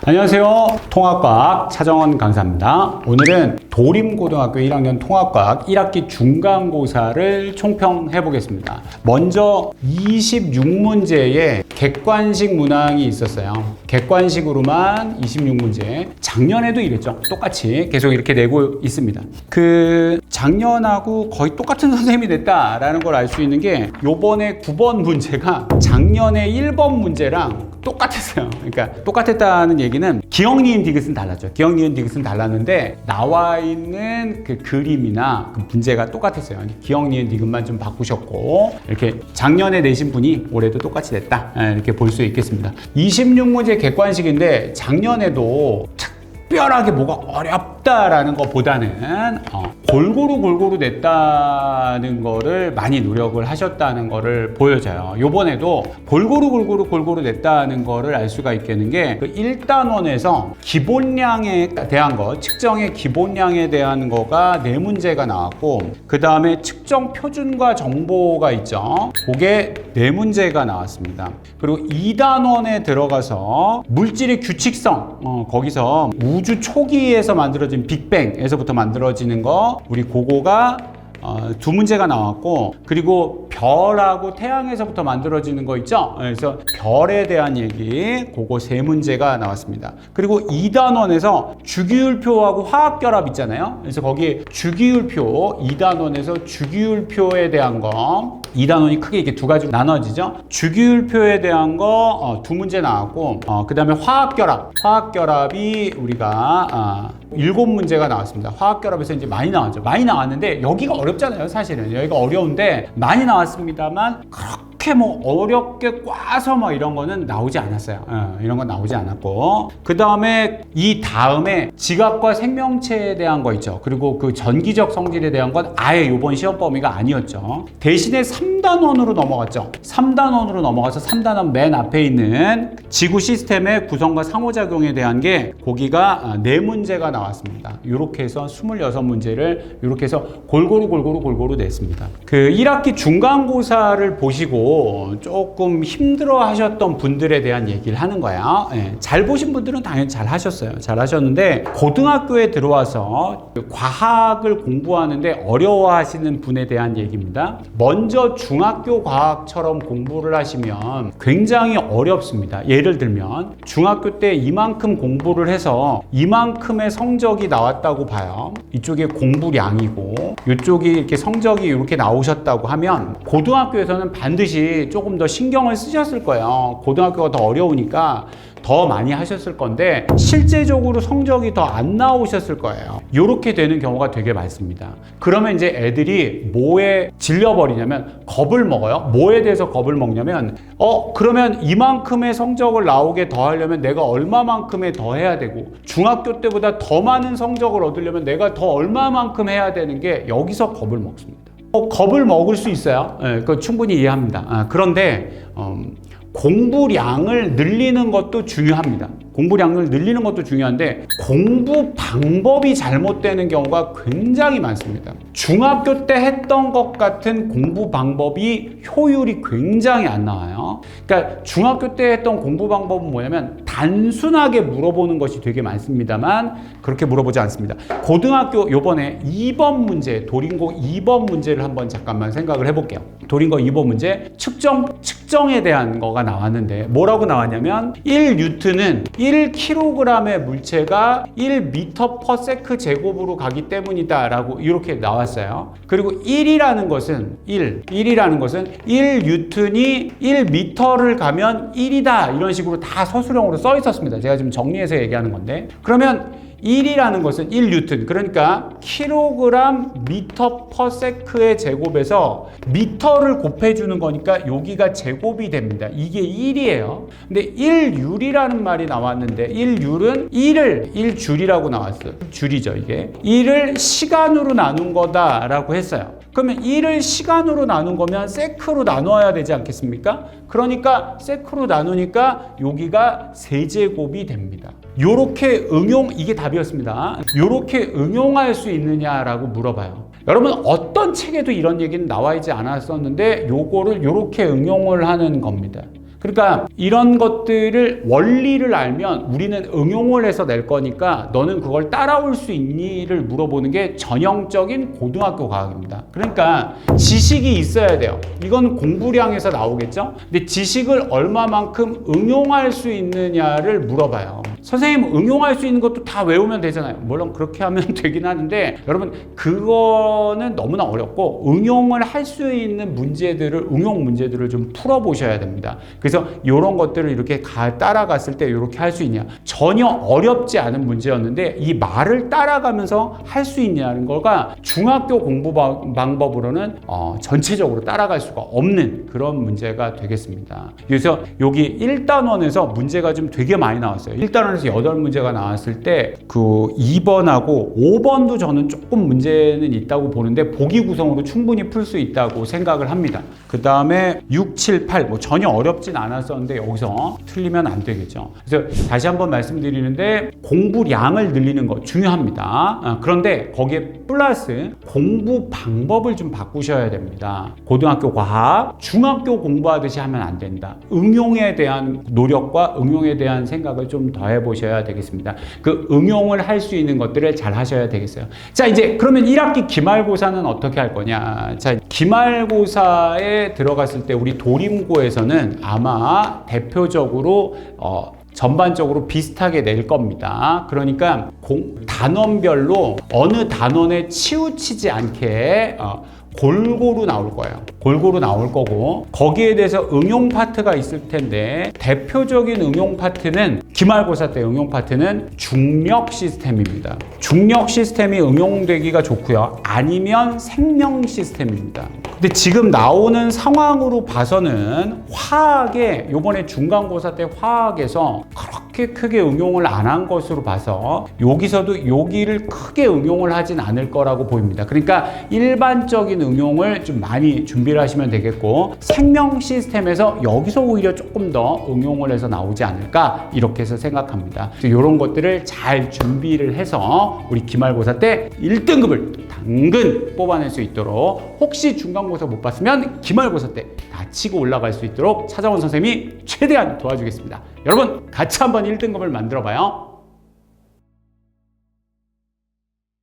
안녕하세요. 통합과학 차정원 강사입니다. 오늘은 도림고등학교 1학년 통합과학 1학기 중간고사를 총평해 보겠습니다. 먼저 26문제의 객관식 문항이 있었어요. 객관식으로만 26문제. 작년에도 이랬죠. 똑같이 계속 이렇게 내고 있습니다. 작년하고 거의 똑같은 선생님이 냈다라는 걸 알 수 있는 게 요번에 9번 문제가 작년에 1번 문제랑 똑같았어요. 그러니까 똑같았다는 얘기는 기억, 니은, 디귿은 달랐죠. 기억, 니은, 디귿은 달랐는데 나와 있는 그 그림이나 그 문제가 똑같았어요. 기억, 니은, 디귿만 좀 바꾸셨고 이렇게 작년에 내신 분이 올해도 똑같이 냈다. 이렇게 볼 수 있겠습니다. 26문제 객관식인데 작년에도 특별하게 뭐가 어렵다라는 것보다는 골고루 냈다는 거를 많이 노력을 하셨다는 거를 보여줘요. 요번에도 골고루 냈다는 거를 알 수가 있겠는 게 그 1단원에서 기본량에 대한 거, 측정의 기본량에 대한 거가 4문제가 나왔고 그 다음에 측정 표준과 정보가 있죠. 그게 4문제가 나왔습니다. 그리고 2단원에 들어가서 물질의 규칙성, 거기서 우주 초기에서 만들어진 빅뱅에서부터 만들어지는 거 우리 그거가 2문제가 나왔고 그리고 별하고 태양에서부터 만들어지는 거 있죠. 그래서 별에 대한 얘기 그거 3문제가 나왔습니다. 그리고 2단원에서 주기율표하고 화학결합 있잖아요. 그래서 거기 주기율표 2단원에서 주기율표에 대한 거 2단원이 크게 이렇게 2가지로 나눠지죠. 주기율표에 대한 거 2문제 나왔고 그 다음에 화학결합이 우리가 7문제가 나왔습니다. 화학결합에서 이제 많이 나왔죠. 많이 나왔는데 여기가 어렵잖아요. 사실은 여기가 어려운데 많이 나왔습니다만 그렇게 뭐 어렵게 꽈서 뭐 이런 거는 나오지 않았어요. 이런 건 나오지 않았고 그 다음에 지각과 생명체에 대한 거 있죠. 그리고 그 전기적 성질에 대한 건 아예 이번 시험 범위가 아니었죠. 대신에 3단원으로 넘어갔죠. 3단원으로 넘어가서 3단원 맨 앞에 있는 지구 시스템의 구성과 상호작용에 대한 게 거기가 4문제가 나왔습니다. 이렇게 해서 26문제를 이렇게 해서 골고루 냈습니다. 그 1학기 중간고사를 보시고 조금 힘들어 하셨던 분들에 대한 얘기를 하는 거야. 잘 보신 분들은 당연히 잘 하셨어요. 잘 하셨는데 고등학교에 들어와서 과학을 공부하는데 어려워하시는 분에 대한 얘기입니다. 먼저 중학교 과학처럼 공부를 하시면 굉장히 어렵습니다. 예를 들면 중학교 때 이만큼 공부를 해서 이만큼의 성적이 나왔다고 봐요. 이쪽에 공부량이고 이쪽이 이렇게 성적이 이렇게 나오셨다고 하면 고등학교에서는 반드시 조금 더 신경을 쓰셨을 거예요. 고등학교가 더 어려우니까 더 많이 하셨을 건데 실제적으로 성적이 더 안 나오셨을 거예요. 이렇게 되는 경우가 되게 많습니다. 그러면 이제 애들이 뭐에 질려버리냐면 겁을 먹어요. 뭐에 대해서 겁을 먹냐면 그러면 이만큼의 성적을 나오게 더 하려면 내가 얼마만큼에 더 해야 되고 중학교 때보다 더 많은 성적을 얻으려면 내가 더 얼마만큼 해야 되는 게 여기서 겁을 먹습니다. 겁을 먹을 수 있어요. 그거 충분히 이해합니다. 그런데 공부량을 늘리는 것도 중요합니다. 공부량을 늘리는 것도 중요한데 공부 방법이 잘못되는 경우가 굉장히 많습니다. 중학교 때 했던 것 같은 공부 방법이 효율이 굉장히 안 나와요. 그러니까 중학교 때 했던 공부 방법은 뭐냐면 단순하게 물어보는 것이 되게 많습니다만 그렇게 물어보지 않습니다. 고등학교 요번에 2번 문제, 도림고 2번 문제를 한번 잠깐만 생각을 해볼게요. 도림고 2번 문제 측정에 대한 거가 나왔는데 뭐라고 나왔냐면 1뉴턴은 1kg의 물체가 1m/s 제곱으로 가기 때문이다 라고 이렇게 나왔어요. 그리고 1이라는 것은 1뉴턴이 1m를 가면 1이다 이런 식으로 다 서술형으로 써 있었습니다. 제가 지금 정리해서 얘기하는 건데 그러면 1이라는 것은 1뉴턴 그러니까 킬로그램 미터/s의 제곱에서 미터를 곱해주는 거니까 여기가 제곱이 됩니다. 이게 1이에요. 근데 1율이라는 말이 나왔는데 1율은 1줄이라고 나왔어요. 줄이죠 이게. 1을 시간으로 나눈 거다라고 했어요. 그러면 1을 시간으로 나눈 거면 세크로 나눠야 되지 않겠습니까? 그러니까 세크로 나누니까 여기가 세제곱이 됩니다. 요렇게 이게 답이었습니다. 요렇게 응용할 수 있느냐라고 물어봐요. 여러분 어떤 책에도 이런 얘기는 나와 있지 않았었는데 요거를 요렇게 응용을 하는 겁니다. 그러니까 이런 것들을 원리를 알면 우리는 응용을 해서 낼 거니까 너는 그걸 따라올 수 있니를 물어보는 게 전형적인 고등학교 과학입니다. 그러니까 지식이 있어야 돼요. 이건 공부량에서 나오겠죠? 근데 지식을 얼마만큼 응용할 수 있느냐를 물어봐요. 선생님 응용할 수 있는 것도 다 외우면 되잖아요. 물론 그렇게 하면 되긴 하는데 여러분 그거는 너무나 어렵고 응용을 할 수 있는 문제들을 응용 문제들을 좀 풀어보셔야 됩니다. 그래서 이런 것들을 이렇게 따라갔을 때 이렇게 할 수 있냐, 전혀 어렵지 않은 문제였는데 이 말을 따라가면서 할 수 있냐는 거가 중학교 공부 방법으로는 전체적으로 따라갈 수가 없는 그런 문제가 되겠습니다. 그래서 여기 1단원에서 문제가 좀 되게 많이 나왔어요. 1단원에서 8문제가 나왔을 때 그 2번하고 5번도 저는 조금 문제는 있다고 보는데 보기 구성으로 충분히 풀 수 있다고 생각을 합니다. 그 다음에 6, 7, 8 뭐 전혀 어렵진 않았었는데 여기서 틀리면 안 되겠죠. 그래서 다시 한번 말씀드리는데 공부량을 늘리는 거 중요합니다. 그런데 거기에 플러스 공부 방법을 좀 바꾸셔야 됩니다. 고등학교 과학, 중학교 공부하듯이 하면 안 된다. 응용에 대한 노력과 응용에 대한 생각을 좀 더 해보셔야 되겠습니다. 그 응용을 할 수 있는 것들을 잘 하셔야 되겠어요. 자, 이제 그러면 1학기 기말고사는 어떻게 할 거냐. 자, 기말고사에 들어갔을 때 우리 도림고에서는 아마 대표적으로 전반적으로 비슷하게 낼 겁니다. 그러니까 단원별로 어느 단원에 치우치지 않게 골고루 나올 거예요. 골고루 나올 거고 거기에 대해서 응용 파트가 있을 텐데 대표적인 응용 파트는 기말고사 때 응용 파트는 중력 시스템입니다. 중력 시스템이 응용되기가 좋고요. 아니면 생명 시스템입니다. 근데 지금 나오는 상황으로 봐서는 화학에 요번에 중간고사 때 화학에서 그렇게 크게 응용을 안 한 것으로 봐서 여기서도 여기를 크게 응용을 하진 않을 거라고 보입니다. 그러니까 일반적인 응용을 좀 많이 준비를 하시면 되겠고 생명 시스템에서 여기서 오히려 조금 더 응용을 해서 나오지 않을까 이렇게 해서 생각합니다. 이런 것들을 잘 준비를 해서 우리 기말고사 때 1등급을 당근 뽑아낼 수 있도록 혹시 중간고사 못 봤으면 기말고사 때 다 치고 올라갈 수 있도록 차정원 선생님이 최대한 도와주겠습니다. 여러분 같이 한번 1등급을 만들어 봐요.